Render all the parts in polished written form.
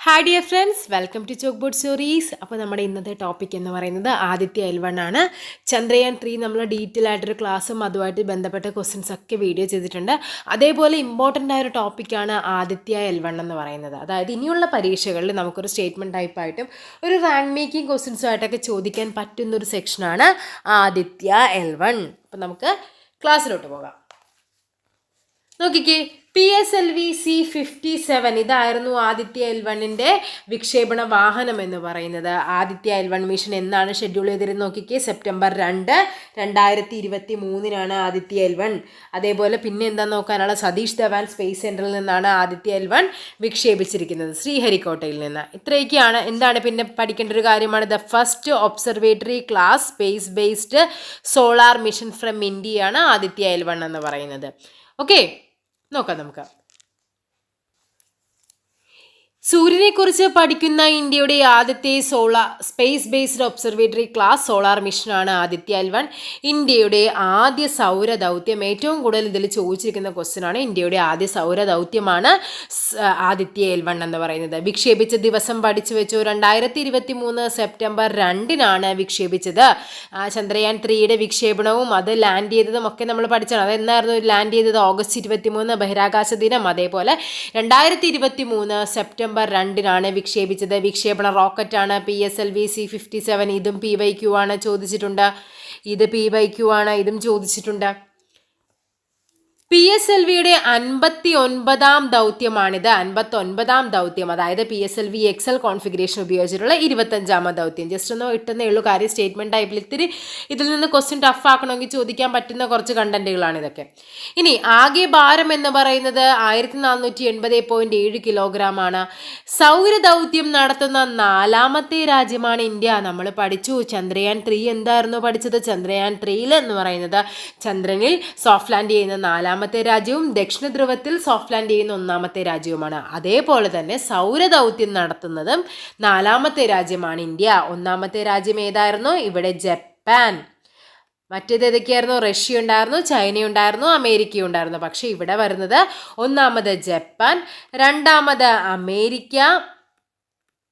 Hi dear friends, welcome to chalk board stories. അപ്പോൾ നമ്മുടെ ഇന്നത്തെ ടോപ്പിക് എന്ന് പറയുന്നത് ആദിത്യ L1 ആണ്. ചന്ദ്രയാൻ 3 നമ്മൾ ഡീറ്റെയിൽ ആയിട്ടൊരു ക്ലാസ്സും അതുമായിട്ട് ബന്ധപ്പെട്ട ക്വസ്റ്റ്യൻസ് ഒക്കെ വീഡിയോ ചെയ്തിട്ടുണ്ട്. അതേപോലെ ഇമ്പോർട്ടൻ്റ് ആയൊരു ടോപ്പിക്കാണ് ആദിത്യ L1 എന്ന് പറയുന്നത്. അതായത് ഇനിയുള്ള പരീക്ഷകളിൽ നമുക്കൊരു സ്റ്റേറ്റ്മെൻറ്റ് ടൈപ്പായിട്ടും ഒരു റാങ്ക് മേക്കിംഗ് ക്വസ്റ്റ്യൻസുമായിട്ടൊക്കെ ചോദിക്കാൻ പറ്റുന്നൊരു സെക്ഷനാണ് ആദിത്യ L1. അപ്പോൾ നമുക്ക് ക്ലാസ്സിലോട്ട് പോകാം. നോക്കിക്കേ, PSLV C-57 ഇതായിരുന്നു ആദിത്യ L1ൻ്റെ വിക്ഷേപണ വാഹനം എന്ന് പറയുന്നത്. ആദിത്യ L1 മിഷൻ എന്നാണ് ഷെഡ്യൂൾ ചെയ്തിരുന്നത് നോക്കിക്കേ, സെപ്റ്റംബർ 2, 2023 ആദിത്യ L1. അതേപോലെ പിന്നെ എന്താ നോക്കാനുള്ള, സതീഷ് ധവാൻ സ്പേസ് സെൻറ്ററിൽ നിന്നാണ് ആദിത്യ L1 വിക്ഷേപിച്ചിരിക്കുന്നത്, ശ്രീഹരിക്കോട്ടയിൽ നിന്ന്. ഇത്രയൊക്കെയാണ്. എന്താണ് പിന്നെ പഠിക്കേണ്ട ഒരു കാര്യമാണ്, the first observatory class space based solar mission from ഇന്ത്യയാണ് ആദിത്യ L1 എന്ന് പറയുന്നത്. ഓക്കെ, നോക്കാം നമുക്ക്. സൂര്യനെക്കുറിച്ച് പഠിക്കുന്ന ഇന്ത്യയുടെ ആദ്യത്തെ space based observatory class solar മിഷനാണ് ആദിത്യ L1. ഇന്ത്യയുടെ ആദ്യ സൗര ദൗത്യം, ഏറ്റവും കൂടുതൽ ഇതിൽ ചോദിച്ചിരിക്കുന്ന ക്വസ്റ്റ്യൻ ആണ്. ഇന്ത്യയുടെ ആദ്യ സൗര ദൗത്യമാണ് ആദിത്യ L1 എന്ന് പറയുന്നത്. വിക്ഷേപിച്ച ദിവസം പഠിച്ചു വെച്ചു, 2023 സെപ്റ്റംബർ 2 വിക്ഷേപിച്ചത്. ചന്ദ്രയാൻ 3യുടെ വിക്ഷേപണവും അത് ലാൻഡ് ചെയ്തതും ഒക്കെ നമ്മൾ പഠിച്ചാണ്. അതെന്നായിരുന്നു ലാൻഡ് ചെയ്തത്? ഓഗസ്റ്റ് 23 ബഹിരാകാശ ദിനം. അതേപോലെ 2023 സെപ്റ്റംബർ 2 വിക്ഷേപിച്ചത്. വിക്ഷേപണ റോക്കറ്റാണ് PSLV C-57. ഇതും PYQ ആണ്, ചോദിച്ചിട്ടുണ്ട്. ഇത് PYQ ആണ്, ഇതും ചോദിച്ചിട്ടുണ്ട്. PSLVയുടെ 59ാം ദൗത്യമാണിത്. 59ാം ദൗത്യം, അതായത് PSLV XL കോൺഫിഗറേഷൻ ഉപയോഗിച്ചിട്ടുള്ള 25ാമത് ദൗത്യം. ജസ്റ്റ് ഒന്ന് ഇട്ടെന്നേ ഉള്ളൂ. കാര്യം സ്റ്റേറ്റ്മെൻറ്റ് ടൈപ്പിൽ ഇത്തിരി ഇതിൽ നിന്ന് ക്വസ്റ്റ്യൻ ടഫ് ആക്കണമെങ്കിൽ ചോദിക്കാൻ പറ്റുന്ന കുറച്ച് കണ്ടന്റുകളാണ് ഇതൊക്കെ. ഇനി ആകെ ഭാരം എന്ന് പറയുന്നത് 1480.7 കിലോഗ്രാം ആണ്. സൗര ദൗത്യം നടത്തുന്ന 4ാമത്തെ രാജ്യമാണ് ഇന്ത്യ. നമ്മൾ പഠിച്ചു ചന്ദ്രയാൻ 3 എന്തായിരുന്നു പഠിച്ചത്? ചന്ദ്രയാൻ 3 എന്ന് പറയുന്നത് ചന്ദ്രനിൽ സോഫ്റ്റ് ലാൻഡ് ചെയ്യുന്ന 4ാമത്തെ രാജ്യവും ദക്ഷിണ ധ്രുവത്തിൽ സോഫ്റ്റ് ലാൻഡ് ചെയ്യുന്ന 1ാമത്തെ രാജ്യവുമാണ്. അതേപോലെ തന്നെ സൗര ദൗത്യം നടത്തുന്നതും 4ാമത്തെ രാജ്യമാണ് ഇന്ത്യ. 1ാമത്തെ രാജ്യം ഏതായിരുന്നു? ഇവിടെ ജപ്പാൻ. മറ്റേത് ഏതൊക്കെയായിരുന്നു? റഷ്യ ഉണ്ടായിരുന്നു, ചൈന ഉണ്ടായിരുന്നു, അമേരിക്ക ഉണ്ടായിരുന്നു. പക്ഷേ ഇവിടെ വരുന്നത് 1ാമത് ജപ്പാൻ, 2ാമത് അമേരിക്ക,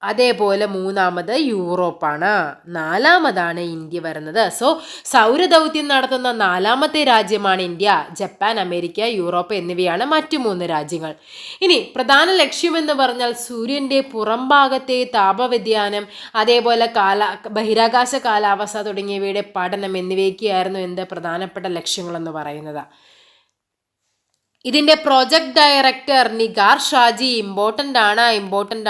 അതേപോലെ 3ാമത് യൂറോപ്പാണ്, 4ാമതാണ് ഇന്ത്യ വരുന്നത്. സോ സൗരദൗത്യം നടത്തുന്ന 4ാമത്തെ രാജ്യമാണ് ഇന്ത്യ. ജപ്പാൻ, അമേരിക്ക, യൂറോപ്പ് എന്നിവയാണ് മറ്റു 3 രാജ്യങ്ങൾ. ഇനി പ്രധാന ലക്ഷ്യമെന്ന് പറഞ്ഞാൽ സൂര്യൻ്റെ പുറംഭാഗത്തെ താപവ്യതിയാനം, അതേപോലെ ബഹിരാകാശ കാലാവസ്ഥ തുടങ്ങിയവയുടെ പഠനം എന്നിവയൊക്കെയായിരുന്നു എന്ത് പ്രധാനപ്പെട്ട ലക്ഷ്യങ്ങളെന്ന് പറയുന്നത്. ഇതിൻ്റെ project director Nigar Shaji. Important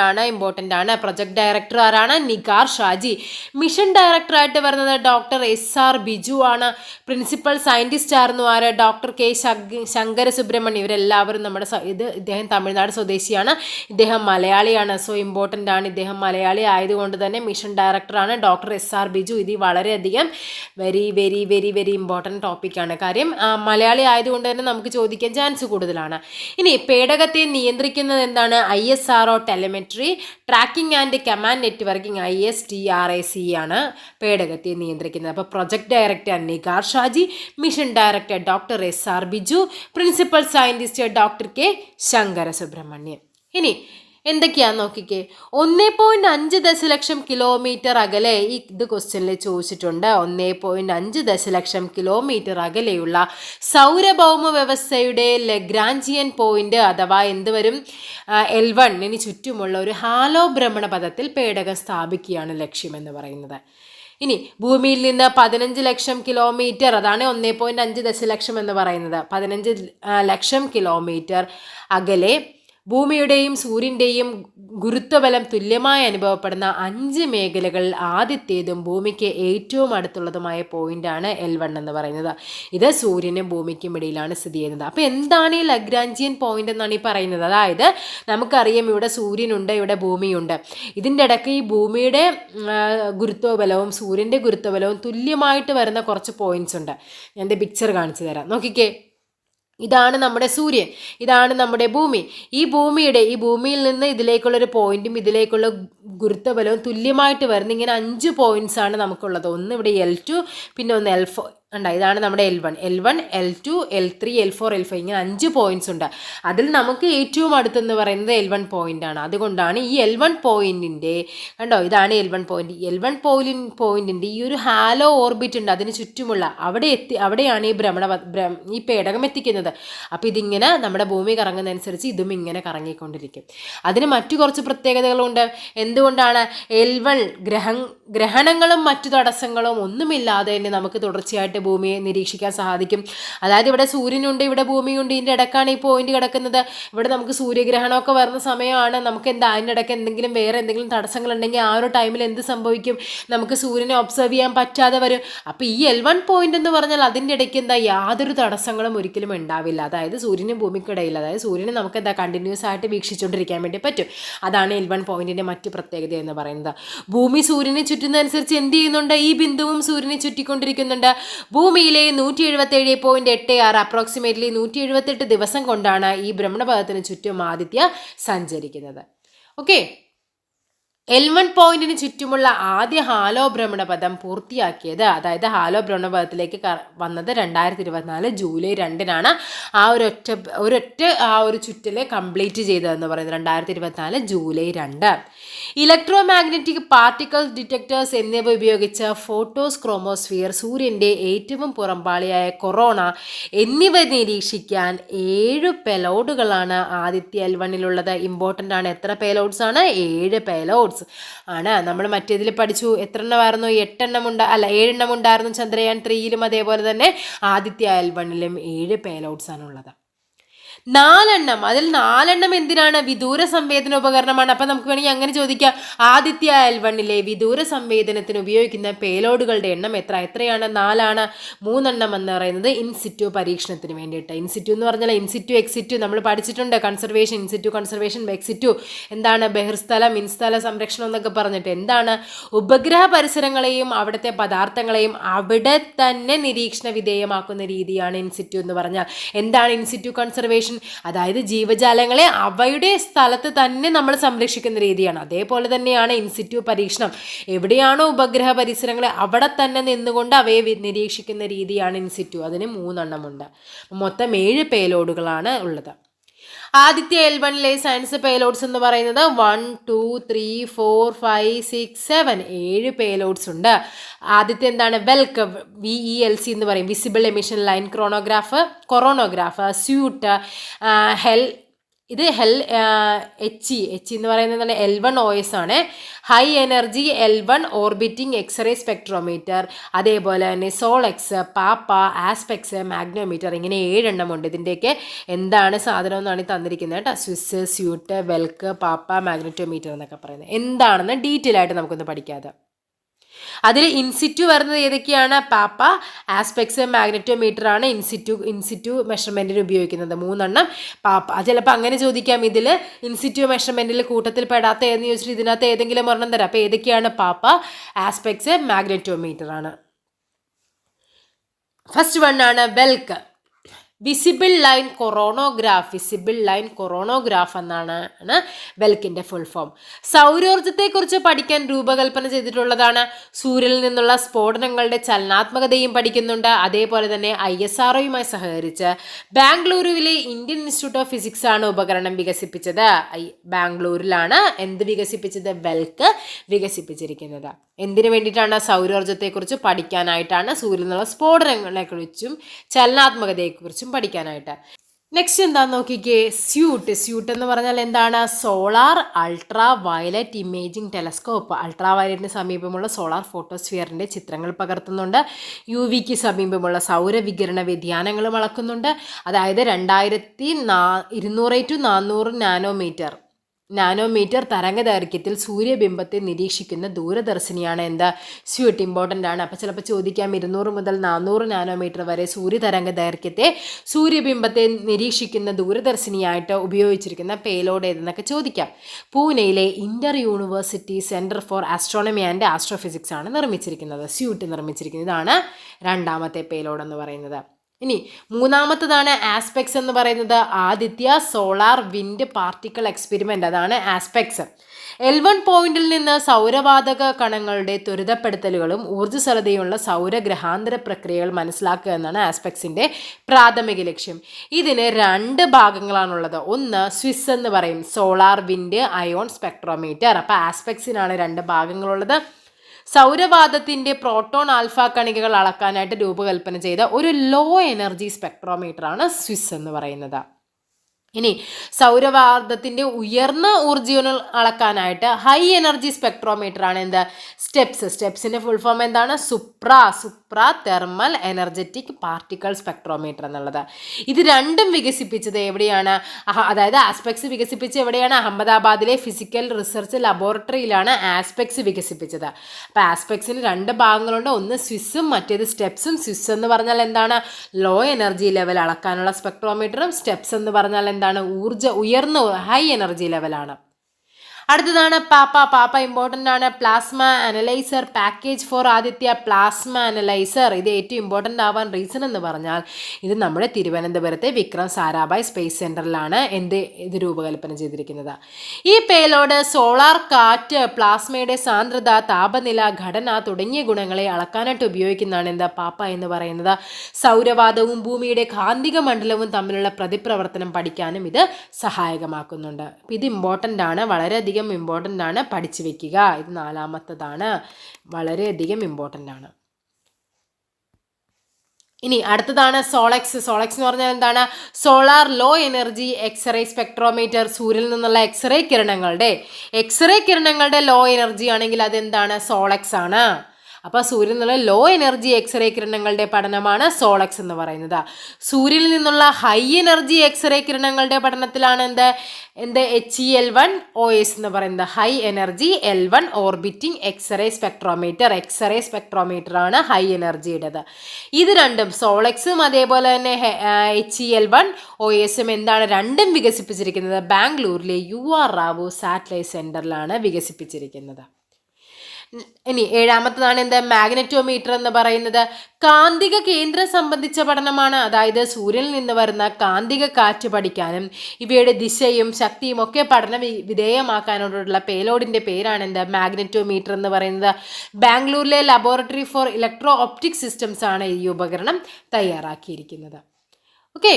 ആണ്. പ്രൊജക്ട് ഡയറക്ടർ ആരാണ്? നിഗാർ ഷാജി. മിഷൻ ഡയറക്ടറായിട്ട് വരുന്നത് ഡോക്ടർ SR ബിജു ആണ്. പ്രിൻസിപ്പൽ സയൻറ്റിസ്റ്റ് ആയിരുന്നു ആര്? Doctor K Shankara Subramaniam. ഇവരെല്ലാവരും നമ്മുടെ ഇദ്ദേഹം തമിഴ്നാട് സ്വദേശിയാണ്, ഇദ്ദേഹം മലയാളിയാണ്. സോ ഇമ്പോർട്ടൻ്റ് ആണ്. ഇദ്ദേഹം മലയാളി ആയതുകൊണ്ട് തന്നെ മിഷൻ ഡയറക്ടറാണ് ഡോക്ടർ SR ബിജു. ഇത് വളരെയധികം very very very very important ടോപ്പിക്കാണ്. കാര്യം മലയാളി ആയതുകൊണ്ട് തന്നെ നമുക്ക് ചോദിക്കാൻ ചാൻസ് കൂടുതലാണ്. ഇനി പേടകത്തെ നിയന്ത്രിക്കുന്നത് എന്താണ്? ISRO telemetry tracking and command networking ISTRAC ആണ് പേടകത്തെ നിയന്ത്രിക്കുന്നത്. അപ്പോൾ project director Nigar Shaji, mission director doctor SR Biju, principal scientist doctor K Shankara Subramaniam. ഇനി എന്തൊക്കെയാന്ന് നോക്കിക്കേ. 1.5 ദശലക്ഷം കിലോമീറ്റർ അകലെ, ഇത് ക്വസ്റ്റ്യനിൽ ചോദിച്ചിട്ടുണ്ട്. 1.5 ദശലക്ഷം കിലോമീറ്റർ അകലെയുള്ള സൗരഭൗമ വ്യവസ്ഥയുടെ ലഗ്രാഞ്ചിയൻ പോയിന്റ് അഥവാ എന്ത് വരും? L1 ചുറ്റുമുള്ള ഒരു ഹാലോ ഭ്രമണപഥത്തിൽ പേടകം സ്ഥാപിക്കുകയാണ് ലക്ഷ്യമെന്ന് പറയുന്നത്. ഇനി ഭൂമിയിൽ നിന്ന് 15 ലക്ഷം കിലോമീറ്റർ, അതാണ് 1.5 ദശലക്ഷം എന്ന് പറയുന്നത്. 15 ലക്ഷം കിലോമീറ്റർ അകലെ ഭൂമിയുടെയും സൂര്യൻ്റെയും ഗുരുത്വബലം തുല്യമായി അനുഭവപ്പെടുന്ന 5 മേഖലകളിൽ ആദ്യത്തേതും ഭൂമിക്ക് ഏറ്റവും അടുത്തുള്ളതുമായ പോയിന്റാണ് L1 എന്ന് പറയുന്നത്. ഇത് സൂര്യനും ഭൂമിക്കും ഇടയിലാണ് സ്ഥിതി ചെയ്യുന്നത്. അപ്പോൾ എന്താണ് ഈ ലഗ്രാഞ്ചിയൻ പോയിന്റ് എന്നാണ് ഈ പറയുന്നത്? അതായത് നമുക്കറിയാം ഇവിടെ സൂര്യനുണ്ട്, ഇവിടെ ഭൂമിയുണ്ട്. ഇതിൻ്റെ ഇടയ്ക്ക് ഈ ഭൂമിയുടെ ഗുരുത്വബലവും സൂര്യൻ്റെ ഗുരുത്വബലവും തുല്യമായിട്ട് വരുന്ന കുറച്ച് പോയിന്റ്സ് ഉണ്ട്. ഞാൻ പിക്ചർ കാണിച്ചു തരാം. നോക്കിക്കേ, ഇതാണ് നമ്മുടെ സൂര്യൻ, ഇതാണ് നമ്മുടെ ഭൂമി. ഈ ഭൂമിയിൽ നിന്ന് ഇതിലേക്കുള്ളൊരു പോയിന്റും ഇതിലേക്കുള്ള ഗുരുത്വബലവും തുല്യമായിട്ട് വരുന്ന ഇങ്ങനെ 5 പോയിന്റ്സ് ആണ് നമുക്കുള്ളത്. ഒന്ന് ഇവിടെ L2, പിന്നെ ഒന്ന് L4 ഉണ്ട്. ഇതാണ് നമ്മുടെ L1, L2, L3, L4, L5 ഇങ്ങനെ 5 പോയിന്റ്സ് ഉണ്ട്. അതിൽ നമുക്ക് ഏറ്റവും അടുത്തെന്ന് പറയുന്നത് L1 പോയിന്റ് ആണ്. അതുകൊണ്ടാണ് ഈ L1 പോയിന്റിൻ്റെ കണ്ടോ, ഇതാണ് L1 പോയിന്റ്. L1 പോയിന്റിൻ്റെ ഈ ഒരു ഹാലോ ഓർബിറ്റ് ഉണ്ട് അതിന് ചുറ്റുമുള്ള അവിടെയാണ് ഈ പേടകം എത്തിക്കുന്നത്. അപ്പോൾ ഇതിങ്ങനെ നമ്മുടെ ഭൂമി കറങ്ങുന്നതനുസരിച്ച് ഇതും ഇങ്ങനെ കറങ്ങിക്കൊണ്ടിരിക്കും. അതിന് മറ്റു കുറച്ച് പ്രത്യേകതകളുണ്ട്. എന്തുകൊണ്ടാണ് L1 ഗ്രഹണങ്ങളും മറ്റു തടസ്സങ്ങളും ഒന്നുമില്ലാതെ തന്നെ നമുക്ക് തുടർച്ചയായിട്ട് ഭൂമിയെ നിരീക്ഷിക്കാൻ സാധിക്കും. അതായത് ഇവിടെ സൂര്യനുണ്ട്, ഇവിടെ ഭൂമിയുണ്ട്, ഇതിൻ്റെ ഇടക്കാണ് ഈ പോയിന്റ് കിടക്കുന്നത്. ഇവിടെ നമുക്ക് സൂര്യഗ്രഹണമൊക്കെ വരുന്ന സമയമാണ്. നമുക്ക് അതിൻ്റെ ഇടയ്ക്ക് വേറെ എന്തെങ്കിലും തടസ്സങ്ങളുണ്ടെങ്കിൽ ആ ഒരു ടൈമിൽ എന്ത് സംഭവിക്കും, നമുക്ക് സൂര്യനെ ഒബ്സർവ് ചെയ്യാൻ പറ്റാതെ വരും. അപ്പോൾ ഈ L1 പോയിന്റ് എന്ന് പറഞ്ഞാൽ അതിൻ്റെ ഇടയ്ക്ക് യാതൊരു തടസ്സങ്ങളും ഒരിക്കലും ഉണ്ടാവില്ല. അതായത് സൂര്യനും ഭൂമിക്കിടയിൽ, അതായത് സൂര്യനെ നമുക്ക് കണ്ടിന്യൂസ് ആയിട്ട് വീക്ഷിച്ചുകൊണ്ടിരിക്കാൻ വേണ്ടി പറ്റും. അതാണ് L1 പോയിന്റിൻ്റെ മറ്റു പ്രത്യേകത എന്ന് പറയുന്നത്. ഭൂമി സൂര്യനെ ചുറ്റുന്നതനുസരിച്ച് എന്ത് ചെയ്യുന്നുണ്ട്, ഈ ബിന്ദുവും സൂര്യനെ ചുറ്റിക്കൊണ്ടിരിക്കുന്നുണ്ട്. ഭൂമിയിലെ 177.86 അപ്രോക്സിമേറ്റ്ലി 178 ദിവസം കൊണ്ടാണ് ഈ ഭ്രമണപഥത്തിന് ചുറ്റും ആദിത്യ സഞ്ചരിക്കുന്നത്. ഓക്കെ, L1 പോയിന്റിന് ചുറ്റുമുള്ള ആദ്യ ഹാലോ ഭ്രമണപഥം പൂർത്തിയാക്കിയത്, അതായത് ഹാലോ ഭ്രമണപഥത്തിലേക്ക് വന്നത് 2024 ജൂലൈ 2-നാണ്. ഒരൊറ്റ ചുറ്റല് കംപ്ലീറ്റ് ചെയ്തതെന്ന് പറയുന്നത് 2024 July 2. Electro magnetic particles detectors എന്നിവ ഉപയോഗിച്ച് ഫോട്ടോസ് ക്രോമോസ്ഫിയർ, സൂര്യൻ്റെ ഏറ്റവും പുറംപാളിയായ കൊറോണ എന്നിവ നിരീക്ഷിക്കാൻ 7 പെലോഡുകളാണ് ആദിത്യ L1-ലുള്ളത്. ഇമ്പോർട്ടൻ്റ് ആണ്. എത്ര പേലോഡ്സ് ആണ്? 7 പേലോഡ്സ് ആണ്. നമ്മൾ മറ്റേതിൽ പഠിച്ചു എത്ര എണ്ണമായിരുന്നു? 7 എണ്ണം ഉണ്ടായിരുന്നു ചന്ദ്രയാൻ 3-ലും. അതേപോലെ തന്നെ ആദിത്യ L1-ലും 7 പേലോഡ്സ് ആണുള്ളത്. 4 എണ്ണം, അതിൽ 4 എണ്ണം എന്തിനാണ്? വിദൂര സംവേദന ഉപകരണമാണ്. അപ്പം നമുക്ക് വേണമെങ്കിൽ അങ്ങനെ ചോദിക്കാം, ആദിത്യ L1-ലെ വിദൂര സംവേദനത്തിന് ഉപയോഗിക്കുന്ന പേലോഡുകളുടെ എണ്ണം എത്രയാണ്? 4 ആണ്. 3 എണ്ണം എന്ന് പറയുന്നത് ഇൻസിറ്റു പരീക്ഷണത്തിന് വേണ്ടിയിട്ട്. ഇൻസിറ്റു എന്ന് പറഞ്ഞാൽ ഇൻസിറ്റു എക്സിറ്റു നമ്മൾ പഠിച്ചിട്ടുണ്ട്. കൺസർവേഷൻ, ഇൻസിറ്റു കൺസർവേഷൻ, എക്സിറ്റു എന്താണ്? ബഹിർസ്ഥലം, ഇൻസ്ഥല സംരക്ഷണം എന്നൊക്കെ പറഞ്ഞിട്ട് എന്താണ്? ഉപഗ്രഹ പരിസരങ്ങളെയും അവിടുത്തെ പദാർത്ഥങ്ങളെയും അവിടെ തന്നെ നിരീക്ഷണ വിധേയമാക്കുന്ന രീതിയാണ് ഇൻസിറ്റു എന്ന് പറഞ്ഞാൽ. എന്താണ് ഇൻസിറ്റു കൺസർവേഷൻ? അതായത് ജീവജാലങ്ങളെ അവയുടെ സ്ഥലത്ത് തന്നെ നമ്മൾ സംരക്ഷിക്കുന്ന രീതിയാണ്. അതേപോലെ തന്നെയാണ് ഇൻസിറ്റു പരീക്ഷണം. എവിടെയാണോ ഉപഗ്രഹ പരിസരങ്ങളെ അവിടെ തന്നെ നിന്നുകൊണ്ട് അവയെ നിരീക്ഷിക്കുന്ന രീതിയാണ് ഇൻസിറ്റു. അതിന് 3 എണ്ണമുണ്ട്. മൊത്തം 7 പേലോഡുകളാണ് ഉള്ളത്. ആദിത്യ L1-ലെ സയൻസ് പേലോഡ്സ് എന്ന് പറയുന്നത് 1, 2, 3, 4, 5, 6, 7 7 പേലോഡ്സ് ഉണ്ട്. ആദ്യത്തെ എന്താണ്? വെൽക്ക്, VELC എന്ന് പറയും, visible emission line coronagraph, suit, HE എന്ന് പറയുന്നത് L1OS ആണ്. High energy L1 orbiting X-ray spectrometer, അതേപോലെ തന്നെ സോളെക്സ്, പാപ്പ, ആസ്പെക്സ്, മാഗ്നോമീറ്റർ, ഇങ്ങനെ 7 എണ്ണമുണ്ട്. ഇതിൻ്റെയൊക്കെ എന്താണ് സാധനം എന്നാണ് തന്നിരിക്കുന്നത് കേട്ടോ. സ്വിസ്, സ്യൂട്ട്, വെൽക്ക്, പാപ്പ, മാഗ്നറ്റോമീറ്റർ എന്നൊക്കെ പറയുന്നത് എന്താണെന്ന് ഡീറ്റെയിൽ ആയിട്ട് നമുക്കൊന്ന് പഠിക്കാതെ. അതിൽ ഇൻസിറ്റു വരുന്നത് ഏതൊക്കെയാണ്? പാപ്പ, ആസ്പെക്സ്, മാഗ്നറ്റോമീറ്റർ ആണ് ഇൻസിറ്റു മെഷർമെൻറ്റിന് ഉപയോഗിക്കുന്നത്. 3 എണ്ണം പാപ്പ. ചിലപ്പോൾ അങ്ങനെ ചോദിക്കാം, ഇതിൽ ഇൻസിറ്റു മെഷർമെൻറ്റിൽ കൂട്ടത്തിൽ പെടാത്ത ഏതെന്ന് ചോദിച്ചിട്ട് ഇതിനകത്ത് ഏതെങ്കിലും ഒരെണ്ണം തരാം. അപ്പോൾ ഏതൊക്കെയാണ്? പാപ്പ, ആസ്പെക്സ്, മാഗ്നറ്റോമീറ്റർ ആണ്. ഫസ്റ്റ് വൺ ആണ് വെൽക്ക്, വിസിബിൾ ലൈൻ കൊറോണോഗ്രാഫ് എന്നാണ് വെൽക്കിൻ്റെ ഫുൾ ഫോം. സൗരോർജ്ജത്തെക്കുറിച്ച് പഠിക്കാൻ രൂപകൽപ്പന ചെയ്തിട്ടുള്ളതാണ്. സൂര്യനിൽ നിന്നുള്ള സ്ഫോടനങ്ങളുടെ ചലനാത്മകതയും പഠിക്കുന്നുണ്ട്. അതേപോലെ തന്നെ ISROയുമായി സഹകരിച്ച് ബാംഗ്ലൂരുവിലെ ഇന്ത്യൻ ഇൻസ്റ്റിറ്റ്യൂട്ട് ഓഫ് ഫിസിക്സ് ആണ് ഉപകരണം വികസിപ്പിച്ചത്. ബാംഗ്ലൂരിലാണ് എന്ത് വികസിപ്പിച്ചത്? വെൽക്ക് വികസിപ്പിച്ചിരിക്കുന്നത്. എന്തിനു വേണ്ടിയിട്ടാണ്? സൗരോർജ്ജത്തെക്കുറിച്ച് പഠിക്കാനായിട്ടാണ്. സൂര്യനിൽ നിന്നുള്ള സ്ഫോടനങ്ങളെക്കുറിച്ചും ചലനാത്മകതയെക്കുറിച്ചും പഠിക്കാനായിട്ട്. നെക്സ്റ്റ് എന്താന്ന് നോക്കിക്കേ, സ്യൂട്ട് എന്ന് പറഞ്ഞാൽ എന്താണ്? Solar ultraviolet imaging telescope. Ultra വയലറ്റിന് സമീപമുള്ള സോളാർ ഫോട്ടോസ്ഫിയറിൻ്റെ ചിത്രങ്ങൾ പകർത്തുന്നുണ്ട്. UVക്ക് സമീപമുള്ള സൗരവികിരണ വ്യതിയാനങ്ങളും അളക്കുന്നുണ്ട്. അതായത് 2200 നാനോമീറ്റർ തരംഗദൈർഘ്യത്തിൽ സൂര്യബിംബത്തെ നിരീക്ഷിക്കുന്ന ദൂരദർശിനിയാണ് എന്താ? സ്യൂട്ട്. ഇമ്പോർട്ടൻ്റ് ആണ്. അപ്പോൾ ചിലപ്പോൾ ചോദിക്കാം 200 മുതൽ 400 നാനോമീറ്റർ വരെ സൂര്യതരംഗദൈർഘ്യത്തെ സൂര്യബിംബത്തെ നിരീക്ഷിക്കുന്ന ദൂരദർശിനിയായിട്ട് ഉപയോഗിച്ചിരിക്കുന്ന പേലോഡ് ഏതെന്നൊക്കെ ചോദിക്കാം. പൂനെയിലെ Inter university centre for astronomy and astrophysics ആണ് നിർമ്മിച്ചിരിക്കുന്നത്. സ്യൂട്ട് നിർമ്മിച്ചിരിക്കുന്നത്. ഇതാണ് രണ്ടാമത്തെ പേലോഡ് എന്ന് പറയുന്നത്. ഇനി മൂന്നാമത്തതാണ് ആസ്പെക്സ് എന്ന് പറയുന്നത് Aditya solar wind particle experiment, അതാണ് ആസ്പെക്സ്. L1 പോയിന്റിൽ നിന്ന് സൗരവാതക കണങ്ങളുടെ ത്വരിതപ്പെടുത്തലുകളും ഊർജ്ജസ്വലതയുള്ള സൗരഗ്രഹാന്തര പ്രക്രിയകൾ മനസ്സിലാക്കുക എന്നാണ് ആസ്പെക്സിൻ്റെ പ്രാഥമിക ലക്ഷ്യം. ഇതിന് 2 ഭാഗങ്ങളാണുള്ളത്. ഒന്ന് സ്വിസ് എന്ന് പറയും, സോളാർ വിൻഡ് അയോൺ സ്പെക്ട്രോമീറ്റർ. അപ്പോൾ ആസ്പെക്സിനാണ് 2 ഭാഗങ്ങളുള്ളത്. സൗരവാതത്തിൻ്റെ പ്രോട്ടോൺ ആൽഫ കണികകൾ അളക്കാനായിട്ട് രൂപകൽപ്പന ചെയ്ത ഒരു ലോ എനർജി സ്പെക്ട്രോമീറ്ററാണ് സ്വിസ് എന്ന് പറയുന്നത്. ഇനി സൗരവാതത്തിൻ്റെ ഉയർന്ന ഊർജ്ജങ്ങൾ അളക്കാനായിട്ട് ഹൈ എനർജി സ്പെക്ട്രോമീറ്റർ ആണ് എന്ത് സ്റ്റെപ്സിൻ്റെ ഫുൾ ഫോം എന്താണ് സുപ്ര തെർമൽ എനർജറ്റിക് പാർട്ടിക്കിൾ സ്പെക്ട്രോമീറ്റർ എന്നുള്ളത്. ഇത് രണ്ടും വികസിപ്പിച്ചത് എവിടെയാണ്? അതായത് ആസ്പെക്സ് വികസിപ്പിച്ചത് എവിടെയാണ്? അഹമ്മദാബാദിലെ ഫിസിക്കൽ റിസർച്ച് ലബോറട്ടറിയിലാണ് ആസ്പെക്സ് വികസിപ്പിച്ചത്. അപ്പോൾ ആസ്പെക്സിന് 2 ഭാഗങ്ങളുണ്ട്, ഒന്ന് സ്വിസ്സും മറ്റേത് സ്റ്റെപ്സും. സ്വിസ് എന്ന് പറഞ്ഞാൽ എന്താണ്? ലോ എനർജി ലെവൽ അളക്കാനുള്ള സ്പെക്ട്രോമീറ്ററും. സ്റ്റെപ്സ് എന്ന് പറഞ്ഞാൽ എന്താണ്? ഉയർന്ന ഹൈ എനർജി ലെവലാണ്. അടുത്തതാണ് പാപ്പ ഇമ്പോർട്ടൻ്റ് ആണ്. Plasma analyser package four Aditya. Plasma analyser ഇത് ഏറ്റവും ഇമ്പോർട്ടൻ്റ് ആവാൻ റീസൺ എന്ന് പറഞ്ഞാൽ ഇത് നമ്മുടെ തിരുവനന്തപുരത്തെ വിക്രം സാരാഭായ് സ്പേസ് സെൻറ്ററിലാണ് ഇത് രൂപകൽപ്പന ചെയ്തിരിക്കുന്നത്. ഈ പേലോഡ് സോളാർ കാറ്റ്, പ്ലാസ്മയുടെ സാന്ദ്രത, താപനില, ഘടന തുടങ്ങിയ ഗുണങ്ങളെ അളക്കാനായിട്ട് ഉപയോഗിക്കുന്നതാണ് പാപ്പ എന്ന് പറയുന്നത്. സൗരവാതവും ഭൂമിയുടെ കാന്തിക മണ്ഡലവും തമ്മിലുള്ള പ്രതിപ്രവർത്തനം പഠിക്കാനും ഇത് സഹായകമാക്കുന്നുണ്ട്. ഇത് ഇമ്പോർട്ടൻ്റ് ആണ്, വളരെയധികം ഇമ്പോർട്ടൻ്റ് ആണ്, പഠിച്ചു വെക്കുക. ഇത് 4ാമത്തതാണ്, വളരെയധികം ഇമ്പോർട്ടൻ്റ് ആണ്. ഇനി അടുത്തതാണ് സോളെക്സ്. സോളെക്സ് എന്ന് പറഞ്ഞാൽ എന്താണ്? Solar low energy X-ray spectrometer. സൂര്യനിൽ നിന്നുള്ള എക്സ്റേ കിരണങ്ങളുടെ ലോ എനർജി ആണെങ്കിൽ അതെന്താണ്? സോളെക്സ് ആണ്. അപ്പോൾ സൂര്യനിൽ നിന്നുള്ള ലോ എനർജി എക്സ്റേ കിരണങ്ങളുടെ പഠനമാണ് സോളെക്സ് എന്ന് പറയുന്നത്. സൂര്യനിൽ നിന്നുള്ള ഹൈ എനർജി എക്സ്റേ കിരണങ്ങളുടെ പഠനത്തിലാണ് HEL1OS എന്ന് പറയുന്നത്. High energy L1 orbiting X-ray spectrometer ആണ് ഹൈ എനർജിയുടേത്. ഇത് രണ്ടും സോളെക്സും അതേപോലെ തന്നെ HEL1OS എന്താണ്? രണ്ടും വികസിപ്പിച്ചിരിക്കുന്നത് ബാംഗ്ലൂരിലെ UR റാവു സാറ്റലൈറ്റ് സെൻറ്ററിലാണ് വികസിപ്പിച്ചിരിക്കുന്നത്. ഇനി 7ാമത്തതാണ് മാഗ്നറ്റോമീറ്റർ എന്ന് പറയുന്നത്. കാന്തിക കേന്ദ്രം സംബന്ധിച്ച പഠനമാണ്. അതായത് സൂര്യനിൽ നിന്ന് വരുന്ന കാന്തിക കാറ്റ് പഠിക്കാനും ഇവയുടെ ദിശയും ശക്തിയും ഒക്കെ പഠന വിധേയമാക്കാനോടുള്ള പേലോഡിൻ്റെ പേരാണ് മാഗ്നറ്റോമീറ്റർ എന്ന് പറയുന്നത്. ബാംഗ്ലൂരിലെ laboratory four electro optic systems ആണ് ഈ ഉപകരണം തയ്യാറാക്കിയിരിക്കുന്നത്. ഓക്കെ,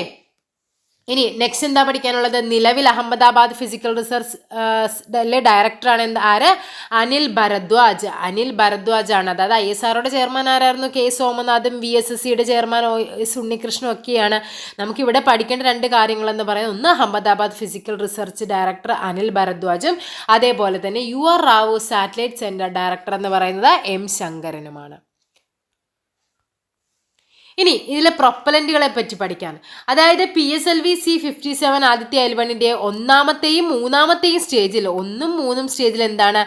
ഇനി നെക്സ്റ്റ് എന്താ പഠിക്കാനുള്ളത്? നിലവിൽ അഹമ്മദാബാദ് ഫിസിക്കൽ റിസർച്ച് ഡയറക്ടറാണ് ആര്? അനിൽ ഭരദ്വാജ് ആണ്. അതായത് ISROയുടെ ചെയർമാൻ ആരായിരുന്നു? K സോമനാഥും VSSCയുടെ ചെയർമാൻ S ഉണ്ണികൃഷ്ണനും ഒക്കെയാണ്. നമുക്കിവിടെ പഠിക്കേണ്ട 2 കാര്യങ്ങളെന്ന് പറയുന്നത്, ഒന്ന് Ahmedabad physical research director Anil ഭരദ്വാജും അതേപോലെ തന്നെ UR Rao satellite centre director എന്ന് പറയുന്നത് M ശങ്കരനുമാണ്. ഇനി ഇതിലെ പ്രൊപ്പലൻറ്റുകളെ പറ്റി പഠിക്കാൻ, അതായത് PSLV C57 ആദിത്യ L1ൻ്റെ 1ാമത്തെയും 3ാമത്തെയും സ്റ്റേജിൽ, 1ഉം 3ഉം സ്റ്റേജിൽ എന്താണ്?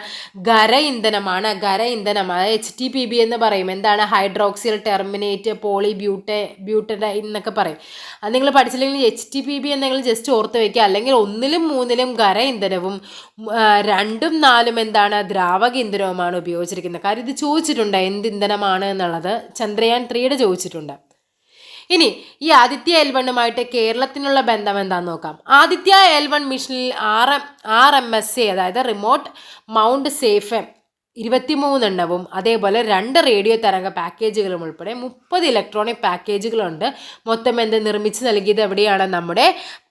ഖര ഇന്ധനമാണ്. അതായത് HTPB എന്ന് പറയും. എന്താണ്? ഹൈഡ്രോക്സിൽ ടെർമിനേറ്റ് ബ്യൂട്ടഡൈൻ എന്നൊക്കെ പറയും. അത് നിങ്ങൾ പഠിച്ചില്ലെങ്കിൽ HTPB എന്തെങ്കിലും ജസ്റ്റ് ഓർത്ത് വയ്ക്കുക. അല്ലെങ്കിൽ 1ലും 3ലും ഖര ഇന്ധനവും 2ഉം 4ഉം എന്താണ്? ദ്രാവക ഇന്ധനവുമാണ് ഉപയോഗിച്ചിരിക്കുന്നത്. കാര്യം ഇത് ചോദിച്ചിട്ടുണ്ട്, എന്ത് ഇന്ധനമാണ് എന്നുള്ളത്. ചന്ദ്രയാൻ 3യുടെ ചോദിച്ചിട്ടുണ്ട്. ഇനി ഈ ആദിത്യ L1 കേരളത്തിനുള്ള ബന്ധം എന്താണെന്ന് നോക്കാം. ആദിത്യ L1 മിഷനിൽ RMSA അതായത് റിമോട്ട് മൗണ്ട് സേഫ് 23 എണ്ണവും അതേപോലെ 2 റേഡിയോ തരംഗ പാക്കേജുകളും ഉൾപ്പെടെ 30 ഇലക്ട്രോണിക് പാക്കേജുകളുണ്ട്. മൊത്തം നിർമ്മിച്ച് നൽകിയത് എവിടെയാണ്? നമ്മുടെ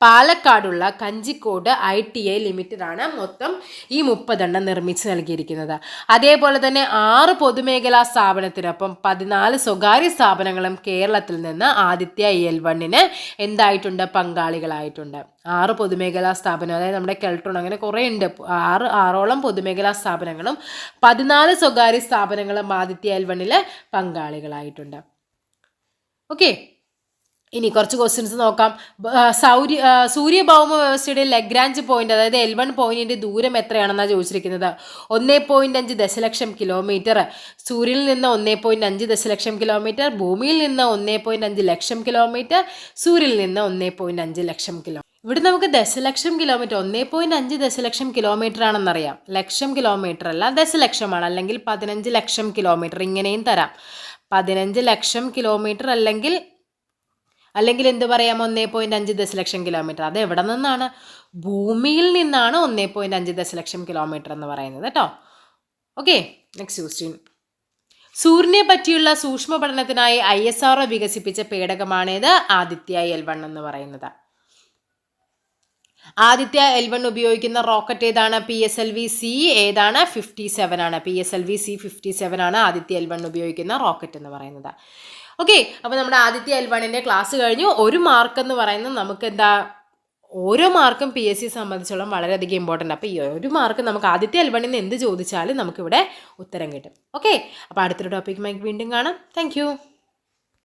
പാലക്കാടുള്ള കഞ്ചിക്കോട് ITI ലിമിറ്റഡ് ആണ് മൊത്തം ഈ 30 എണ്ണം നിർമ്മിച്ച് നൽകിയിരിക്കുന്നത്. അതേപോലെ തന്നെ 6 പൊതുമേഖലാ സ്ഥാപനത്തിനൊപ്പം 14 സ്വകാര്യ സ്ഥാപനങ്ങളും കേരളത്തിൽ നിന്ന് ആദിത്യ L1 എന്തായിട്ടുണ്ട്? പങ്കാളികളായിട്ടുണ്ട്. 6 പൊതുമേഖലാ സ്ഥാപനം, അതായത് നമ്മുടെ കെൽട്രോൺ, അങ്ങനെ കുറേ ഉണ്ട്. 6ഓളം പൊതുമേഖലാ സ്ഥാപനങ്ങളും 14 സ്വകാര്യ സ്ഥാപനങ്ങളും ആദിത്യ L1 പങ്കാളികളായിട്ടുണ്ട്. ഓക്കെ, ഇനി കുറച്ച് ക്വസ്റ്റ്യൻസ് നോക്കാം. സൂര്യഭൗമ വ്യവസ്ഥയുടെ ലഗ്രാഞ്ച് പോയിന്റ്, അതായത് L1 പോയിന്റിന്റെ ദൂരം എത്രയാണെന്നാണ് ചോദിച്ചിരിക്കുന്നത്. 1.5 ദശലക്ഷം കിലോമീറ്റർ. സൂര്യനിൽ നിന്ന് 1.5 ദശലക്ഷം കിലോമീറ്റർ, ഭൂമിയിൽ നിന്ന് 1.5 ലക്ഷം കിലോമീറ്റർ, സൂര്യനിൽ നിന്ന് 1.5 ലക്ഷം കിലോമീറ്റർ. ഇവിടെ നമുക്ക് ദശലക്ഷം കിലോമീറ്റർ, 1.5 ദശലക്ഷം കിലോമീറ്റർ ആണെന്നറിയാം. ലക്ഷം കിലോമീറ്റർ അല്ല, ദശലക്ഷമാണ്. അല്ലെങ്കിൽ 15 ലക്ഷം കിലോമീറ്റർ, ഇങ്ങനെയും തരാം. 15 ലക്ഷം കിലോമീറ്റർ അല്ലെങ്കിൽ അല്ലെങ്കിൽ എന്ത് പറയാം, 1.5 ദശലക്ഷം കിലോമീറ്റർ. അത് എവിടെ നിന്നാണ്? ഭൂമിയിൽ നിന്നാണ് 1.5 ദശലക്ഷം കിലോമീറ്റർ എന്ന് പറയുന്നത് കേട്ടോ. Okay, next question. സൂര്യനെ പറ്റിയുള്ള സൂക്ഷ്മ പഠനത്തിനായി ISRO വികസിപ്പിച്ച പേടകമാണേത്? ആദിത്യ L1 എന്ന് പറയുന്നത്. ആദിത്യ L1 ഉപയോഗിക്കുന്ന റോക്കറ്റ് ഏതാണ്? PSLV-C ഏതാണ്? 57 ആണ്. PSLV-C 57 ആണ് ആദിത്യ L1 ഉപയോഗിക്കുന്ന റോക്കറ്റ് എന്ന് പറയുന്നത്. ഓക്കെ, അപ്പോൾ നമ്മുടെ ആദിത്യ L1ന്റെ ക്ലാസ് കഴിഞ്ഞു. 1 മാർക്ക് എന്ന് പറയുന്നത് നമുക്ക് എന്താ, ഓരോ മാർക്കും PSC സംബന്ധിച്ചോളം വളരെയധികം ഇമ്പോർട്ടൻ്റ്. അപ്പോൾ ഈ 1 മാർക്ക് നമുക്ക് ആദിത്യ L1ന്ന് എന്ത് ചോദിച്ചാലും നമുക്കിവിടെ ഉത്തരം കിട്ടും. ഓക്കെ, അപ്പോൾ അടുത്തൊരു ടോപ്പിക്കുമായി വീണ്ടും കാണാം. താങ്ക്